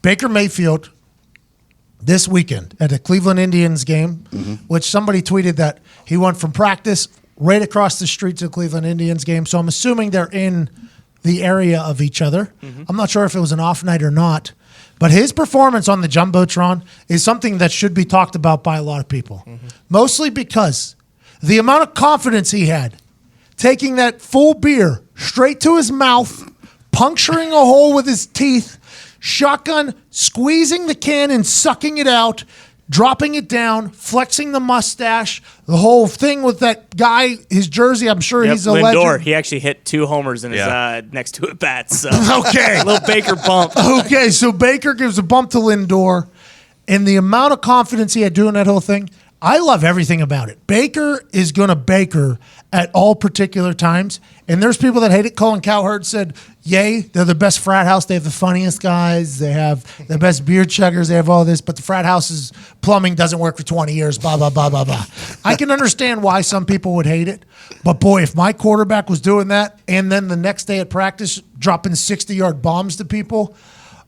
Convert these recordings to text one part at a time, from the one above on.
Baker Mayfield this weekend at a Cleveland Indians game, which somebody tweeted that he went from practice right across the street to the Cleveland Indians game. So I'm assuming they're in the area of each other. I'm not sure if it was an off night or not. But his performance on the Jumbotron is something that should be talked about by a lot of people. Mostly because the amount of confidence he had, taking that full beer straight to his mouth, puncturing a hole with his teeth, shotgun, squeezing the can and sucking it out, dropping it down, flexing the mustache, the whole thing with that guy, his jersey, I'm sure he's a Lindor, legend. he actually hit 2 homers in his next to at bats. So. Okay. A little Baker bump. Okay, so Baker gives a bump to Lindor, and the amount of confidence he had doing that whole thing, I love everything about it. Baker is going to Baker at all particular times, and there's people that hate it. Colin Cowherd said, yay, they're the best frat house. They have the funniest guys. They have the best beer chuggers. They have all this, but the frat house's plumbing doesn't work for 20 years, blah, blah, blah, blah, blah. I can understand why some people would hate it, but boy, if my quarterback was doing that and then the next day at practice dropping 60-yard bombs to people,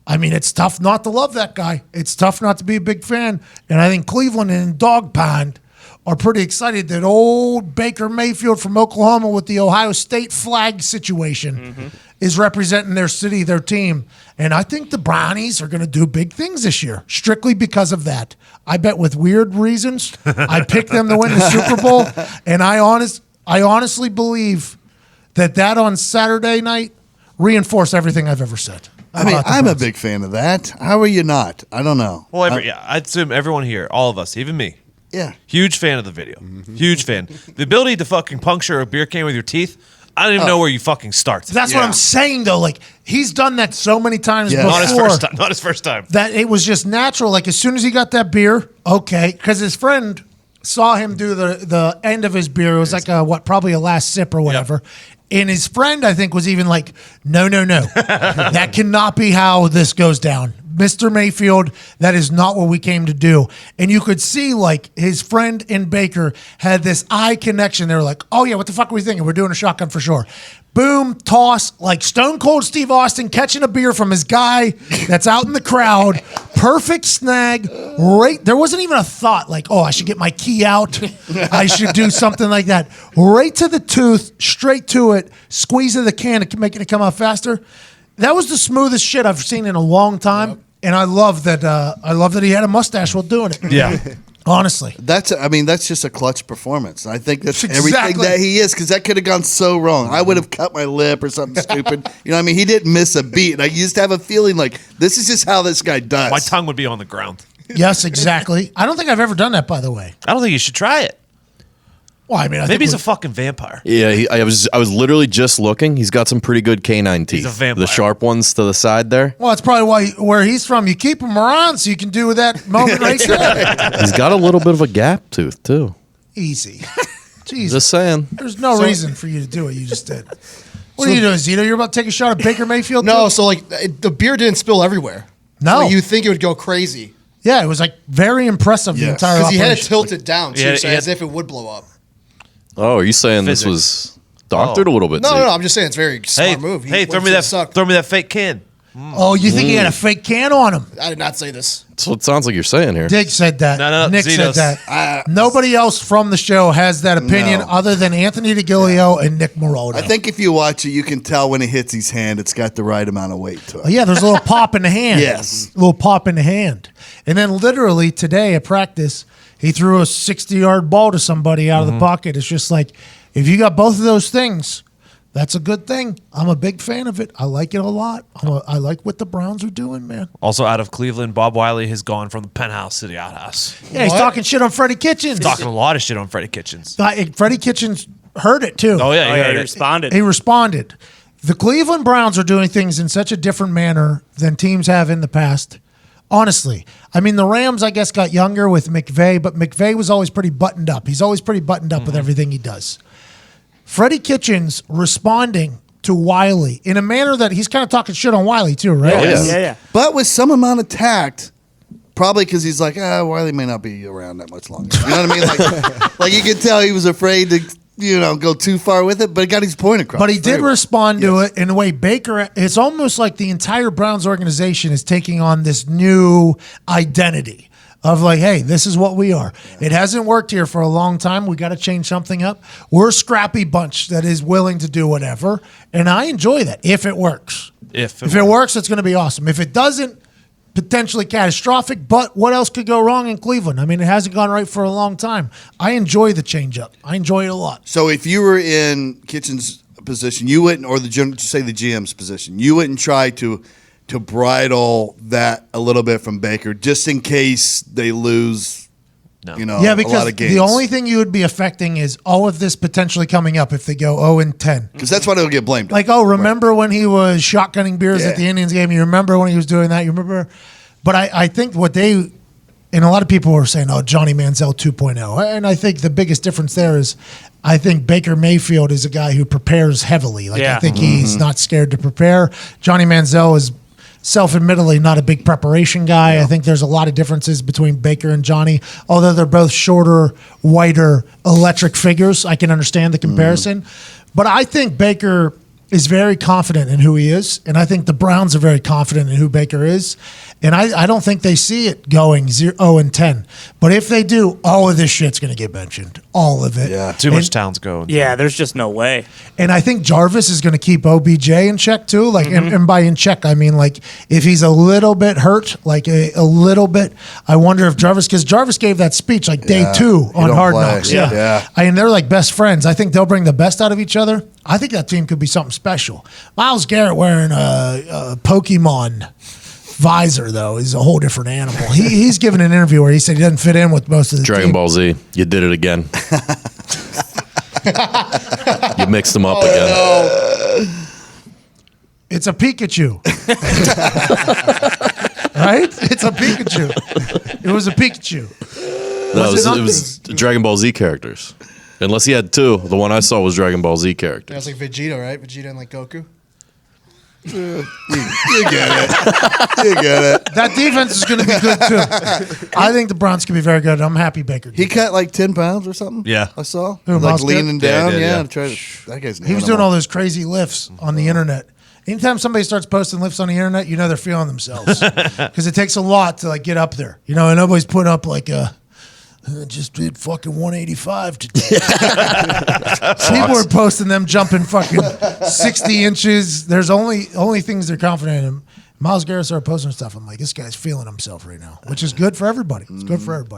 I mean, it's tough not to love that guy. It's tough not to be a big fan. And I think Cleveland and Dog Pond are pretty excited that old Baker Mayfield from Oklahoma with the Ohio State flag situation is representing their city, their team. And I think the Brownies are going to do big things this year, strictly because of that. I bet with weird reasons, I picked them to win the Super Bowl. And I honestly believe that on Saturday night reinforced everything I've ever said. I mean, I'm a big fan of that. How are you not? I don't know. Well, I'd assume everyone here, all of us, even me. Yeah. Huge fan of the video. Huge fan. The ability to fucking puncture a beer can with your teeth, I don't even know where you fucking start. That's what I'm saying, though. Like, he's done that so many times before. Not his first time. That it was just natural. Like, as soon as he got that beer, okay, because his friend saw him do the end of his beer. It was like probably a last sip or whatever. Yep. And his friend, I think, was even like, no. That cannot be how this goes down. Mr. Mayfield, that is not what we came to do. And you could see, like, his friend and Baker had this eye connection. They were like, oh, yeah, what the fuck are we thinking? We're doing a shotgun for sure. Boom, toss, like Stone Cold Steve Austin catching a beer from his guy that's out in the crowd. Perfect snag. Right. There wasn't even a thought like, oh, I should get my key out. I should do something like that. Right to the tooth, straight to it, squeeze of the can to make it come out faster. That was the smoothest shit I've seen in a long time. Yep. And I love that he had a mustache while doing it. Yeah. Honestly. That's just a clutch performance. I think that's everything that he is, because that could have gone so wrong. I would have cut my lip or something stupid. You know what I mean? He didn't miss a beat. I used to have a feeling like this is just how this guy does. My tongue would be on the ground. Yes, exactly. I don't think I've ever done that, by the way. I don't think you should try it. Well, I mean, maybe he's a fucking vampire. Yeah, I was literally just looking. He's got some pretty good canine teeth. He's a vampire. The sharp ones to the side there. Well, that's probably where he's from. You keep him around so you can do that moment right there. He's got a little bit of a gap tooth too. Easy. Jeez. Just saying. There's no reason for you to do what you just did. What are you doing, Zito? You're about to take a shot at Baker Mayfield? No, so like the beer didn't spill everywhere. No. So you think it would go crazy. Yeah, it was like very impressive. The entire because he had it operation. tilted down too, as if it would blow up. Oh, are you saying this was doctored a little bit? No, I'm just saying it's a very smart move. Throw me that fake can. Oh, you think he had a fake can on him? I did not say this. That's what it sounds like you're saying here. Dick said that. No, Nick Zito's. said that. Nobody else from the show has that opinion other than Anthony DeGilio and Nick Morodo. I think if you watch it, you can tell when it hits his hand, it's got the right amount of weight to it. Oh, yeah, there's a little pop in the hand. Yes. A little pop in the hand. And then literally today at practice, he threw a 60-yard ball to somebody out of the pocket. It's just like, if you got both of those things, that's a good thing. I'm a big fan of it. I like it a lot. I like what the Browns are doing, man. Also out of Cleveland, Bob Wiley has gone from the penthouse to the outhouse. Yeah, he's talking shit on Freddie Kitchens. He's talking a lot of shit on Freddie Kitchens. Freddie Kitchens heard it, too. Oh, yeah, he responded. He responded. The Cleveland Browns are doing things in such a different manner than teams have in the past. Honestly. I mean, the Rams, I guess, got younger with McVay, but McVay was always pretty buttoned up. He's always pretty buttoned up with everything he does. Freddie Kitchens responding to Wiley in a manner that he's kind of talking shit on Wiley too, right? Yeah. But with some amount of tact, probably because he's like, Wiley may not be around that much longer. You know what I mean? Like you can tell he was afraid to go too far with it, but he got his point across. But he did Very well. respond to it in a way Baker, it's almost like the entire Browns organization is taking on this new identity of like, hey, this is what we are. It hasn't worked here for a long time. We got to change something up. We're a scrappy bunch that is willing to do whatever. And I enjoy that if it works. If it works, it's going to be awesome. If it doesn't, potentially catastrophic, but what else could go wrong in Cleveland? I mean, it hasn't gone right for a long time. I enjoy the changeup. I enjoy it a lot. So if you were in Kitchen's position, you wouldn't, or the GM's position, you wouldn't try to bridle that a little bit from Baker just in case they lose. No. A because lot of games. the only thing you would be affecting is all of this potentially coming up if they go 0-10. Because that's why they'll get blamed. Like, remember when he was shotgunning beers at the Indians game? You remember when he was doing that? You remember? But I think what they, and a lot of people were saying, Johnny Manziel 2.0. And I think the biggest difference there is I think Baker Mayfield is a guy who prepares heavily. Like, I think he's not scared to prepare. Johnny Manziel is self-admittedly not a big preparation guy. I think there's a lot of differences between Baker and Johnny. Although they're both shorter, whiter, electric figures, I can understand the comparison. But I think Baker is very confident in who he is, and I think the Browns are very confident in who Baker is. And I don't think they see it going 0-10. But if they do, all of this shit's going to get mentioned. All of it. Yeah. Too much town's going. Yeah, there's just no way. And I think Jarvis is going to keep OBJ in check too. Like, and by in check, I mean like if he's a little bit hurt, like a little bit. I wonder if because Jarvis gave that speech like day 2 on Hard Knocks. Yeah. And they're like best friends. I think they'll bring the best out of each other. I think that team could be something special. Myles Garrett wearing a Pokemon visor, though, is a whole different animal. He's given an interview where he said he doesn't fit in with most of the Dragon team. Ball Z. You did it again. You mixed them up again. It's a Pikachu. Right? It's a Pikachu. It was a Pikachu. No, Was it was Dragon Ball Z characters. Unless he had 2. The one I saw was Dragon Ball Z characters. That's like Vegeta, right? Vegeta and like Goku. You get it. You get it. That defense is going to be good, too. I think the Browns can be very good. I'm happy Baker did. He cut like 10 pounds or something? Yeah. I saw. Who, Like Miles leaning Garrett? down. Yeah, Yeah. That guy's an He was animal. doing all those crazy lifts on the internet. Anytime somebody starts posting lifts on the internet, you know they're feeling themselves. Because it takes a lot to like get up there. And nobody's putting up like I just did fucking 185 today. People are posting them jumping fucking 60 inches. There's only things they're confident in. Myles Garrett started posting stuff. I'm like, this guy's feeling himself right now, which is good for everybody. It's good for everybody.